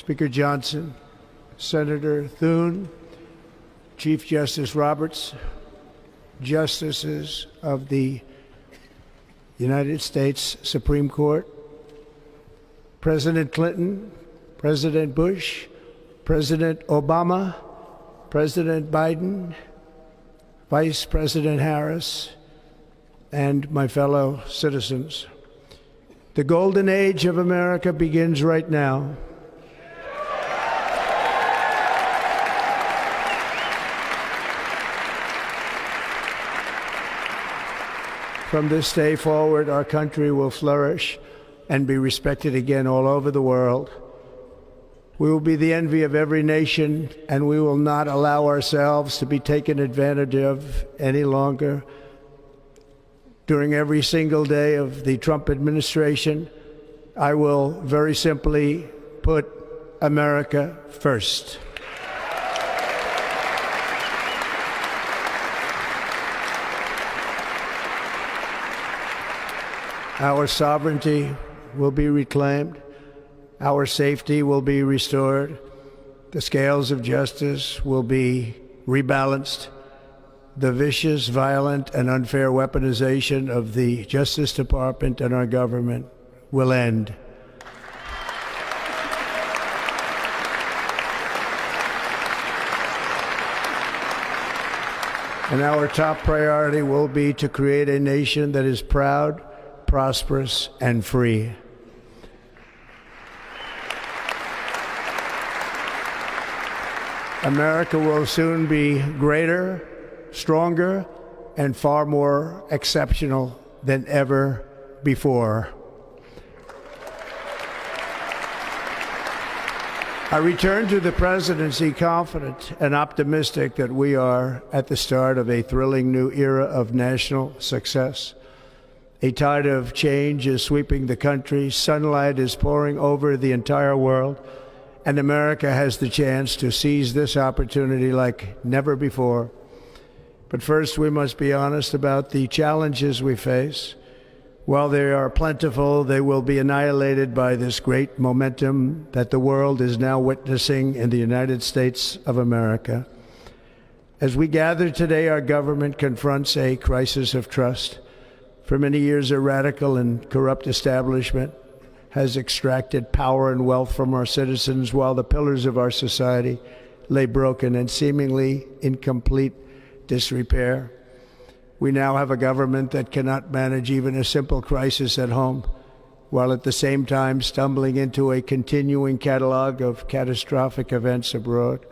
Speaker Johnson, Senator Thune, Chief Justice Roberts, Justices of the United States Supreme Court, President Clinton, President Bush, President Obama, President Biden, Vice President Harris, and my fellow citizens. The golden age of America begins right now. From this day forward, our country will flourish and be respected again all over the world. We will be the envy of every nation, and we will not allow ourselves to be taken advantage of any longer. During every single day of the Trump administration, I will very simply put America first. Our sovereignty will be reclaimed. Our safety will be restored. The scales of justice will be rebalanced. The vicious, violent, and unfair weaponization of the Justice Department and our government will end. And our top priority will be to create a nation that is proud, prosperous, and free. America will soon be greater, stronger, and far more exceptional than ever before. I return to the presidency confident and optimistic that we are at the start of a thrilling new era of national success. A tide of change is sweeping the country, sunlight is pouring over the entire world, and America has the chance to seize this opportunity like never before. But first, we must be honest about the challenges we face. While they are plentiful, they will be annihilated by this great momentum that the world is now witnessing in the United States of America. As we gather today, our government confronts a crisis of trust. For many years, a radical and corrupt establishment has extracted power and wealth from our citizens while the pillars of our society lay broken and seemingly in complete disrepair. We now have a government that cannot manage even a simple crisis at home, while at the same time stumbling into a continuing catalog of catastrophic events abroad.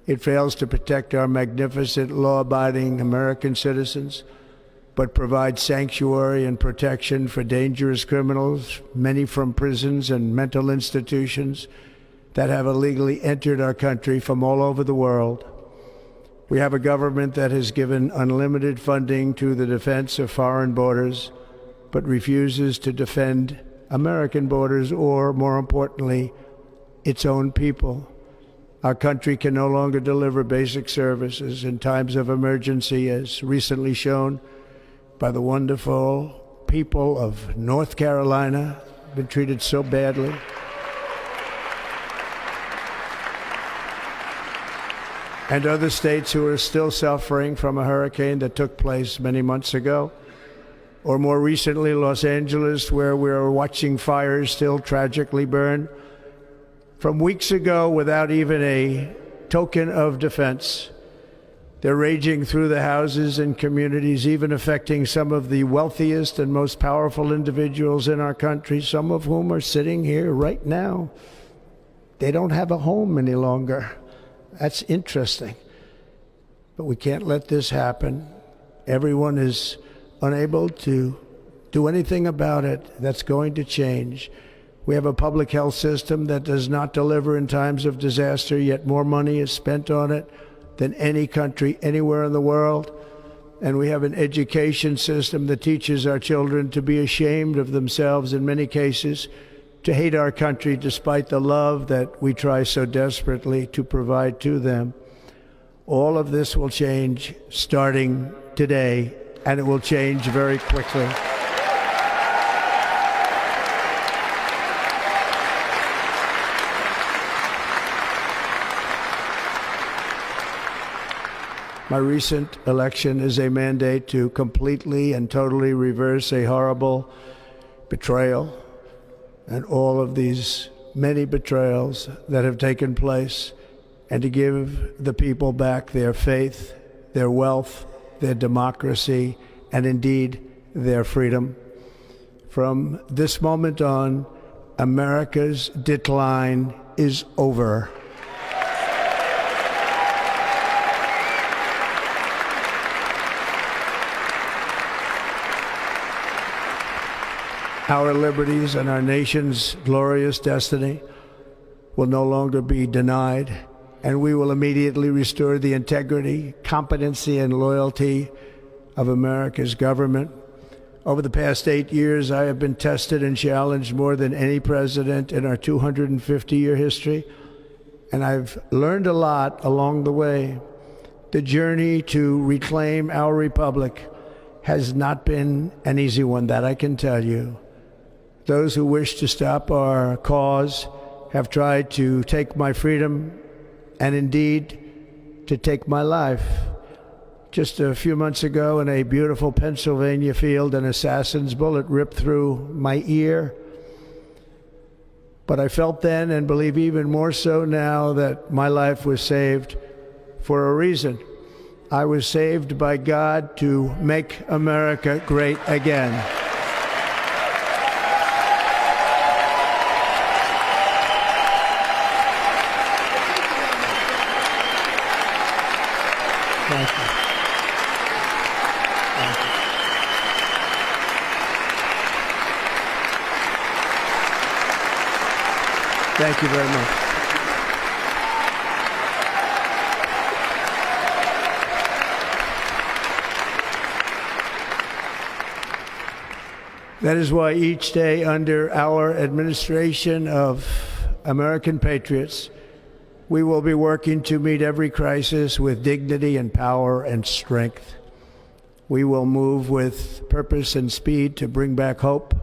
It fails to protect our magnificent, law-abiding American citizens, but provides sanctuary and protection for dangerous criminals, many from prisons and mental institutions that have illegally entered our country from all over the world. We have a government that has given unlimited funding to the defense of foreign borders, but refuses to defend American borders or, more importantly, its own people. Our country can no longer deliver basic services in times of emergency, as recently shown by the wonderful people of North Carolina, been treated so badly. And other states who are still suffering from a hurricane that took place many months ago. Or more recently, Los Angeles, where we are watching fires still tragically burn from weeks ago without even a token of defense. They're raging through the houses and communities, even affecting some of the wealthiest and most powerful individuals in our country, some of whom are sitting here right now. They don't have a home any longer. That's interesting. But we can't let this happen. Everyone is unable to do anything about it. That's going to change. We have a public health system that does not deliver in times of disaster, yet more money is spent on it than any country anywhere in the world. And we have an education system that teaches our children to be ashamed of themselves in many cases, to hate our country despite the love that we try so desperately to provide to them. All of this will change starting today, and it will change very quickly. My recent election is a mandate to completely and totally reverse a horrible betrayal and all of these many betrayals that have taken place, and to give the people back their faith, their wealth, their democracy, and indeed their freedom. From this moment on, America's decline is over. Our liberties and our nation's glorious destiny will no longer be denied, and we will immediately restore the integrity, competency, and loyalty of America's government. Over the past 8 years, I have been tested and challenged more than any president in our 250-year history, and I've learned a lot along the way. The journey to reclaim our republic has not been an easy one, that I can tell you. Those who wish to stop our cause have tried to take my freedom and indeed to take my life. Just a few months ago in a beautiful Pennsylvania field, an assassin's bullet ripped through my ear. But I felt then, and believe even more so now, that my life was saved for a reason. I was saved by God to make America great again. Thank you. Thank you. Thank you very much. That is why each day under our administration of American patriots, we will be working to meet every crisis with dignity and power and strength. We will move with purpose and speed to bring back hope,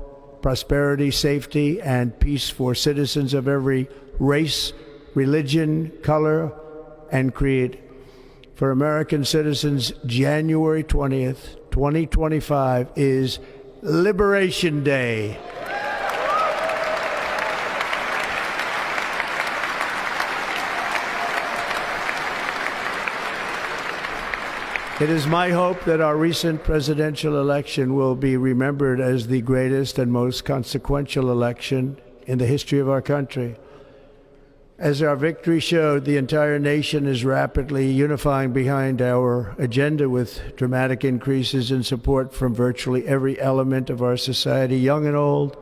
prosperity, safety, and peace for citizens of every race, religion, color, and creed. For American citizens, January 20th, 2025 is Liberation Day. It is my hope that our recent presidential election will be remembered as the greatest and most consequential election in the history of our country. As our victory showed, the entire nation is rapidly unifying behind our agenda with dramatic increases in support from virtually every element of our society, young and old,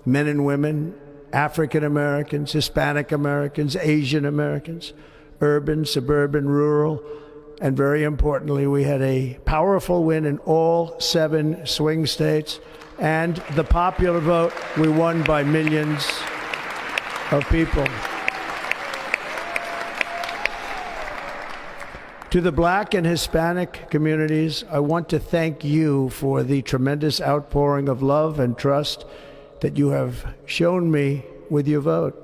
men and women, African Americans, Hispanic Americans, Asian Americans, urban, suburban, rural. And very importantly, we had a powerful win in all 7 swing states. And the popular vote, we won by millions of people. To the Black and Hispanic communities, I want to thank you for the tremendous outpouring of love and trust that you have shown me with your vote.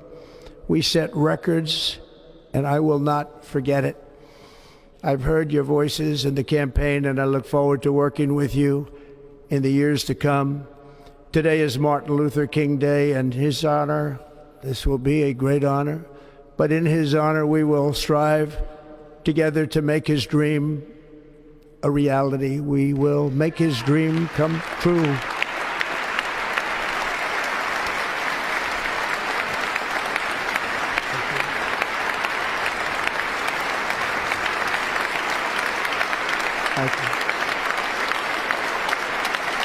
We set records, and I will not forget it. I've heard your voices in the campaign, and I look forward to working with you in the years to come. Today is Martin Luther King Day, and his honor, this will be a great honor, but in his honor we will strive together to make his dream a reality. We will make his dream come true. Thank you.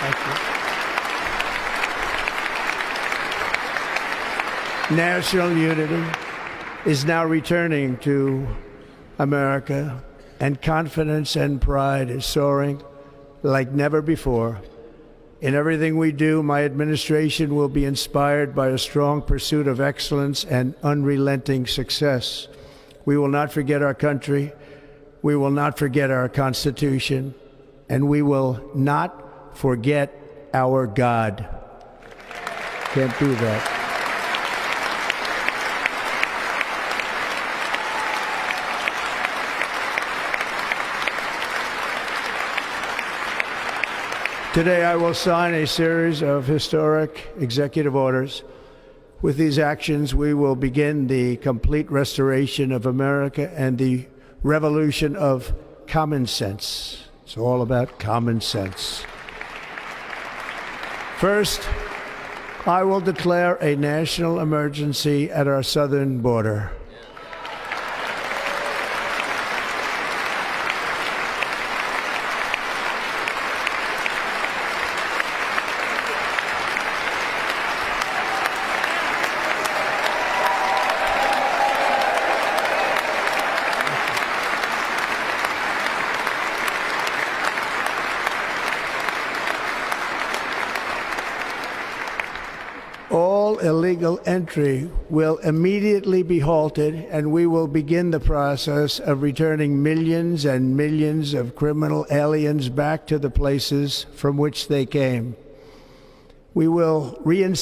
Thank you. National unity is now returning to America, and confidence and pride is soaring like never before. In everything we do, my administration will be inspired by a strong pursuit of excellence and unrelenting success. We will not forget our country. We will not forget our Constitution, and we will not forget our God. Can't do that. Today, I will sign a series of historic executive orders. With these actions, we will begin the complete restoration of America and the revolution of common sense. It's all about common sense. First, I will declare a national emergency at our southern border. All illegal entry will immediately be halted, and we will begin the process of returning millions and millions of criminal aliens back to the places from which they came. We will reinstate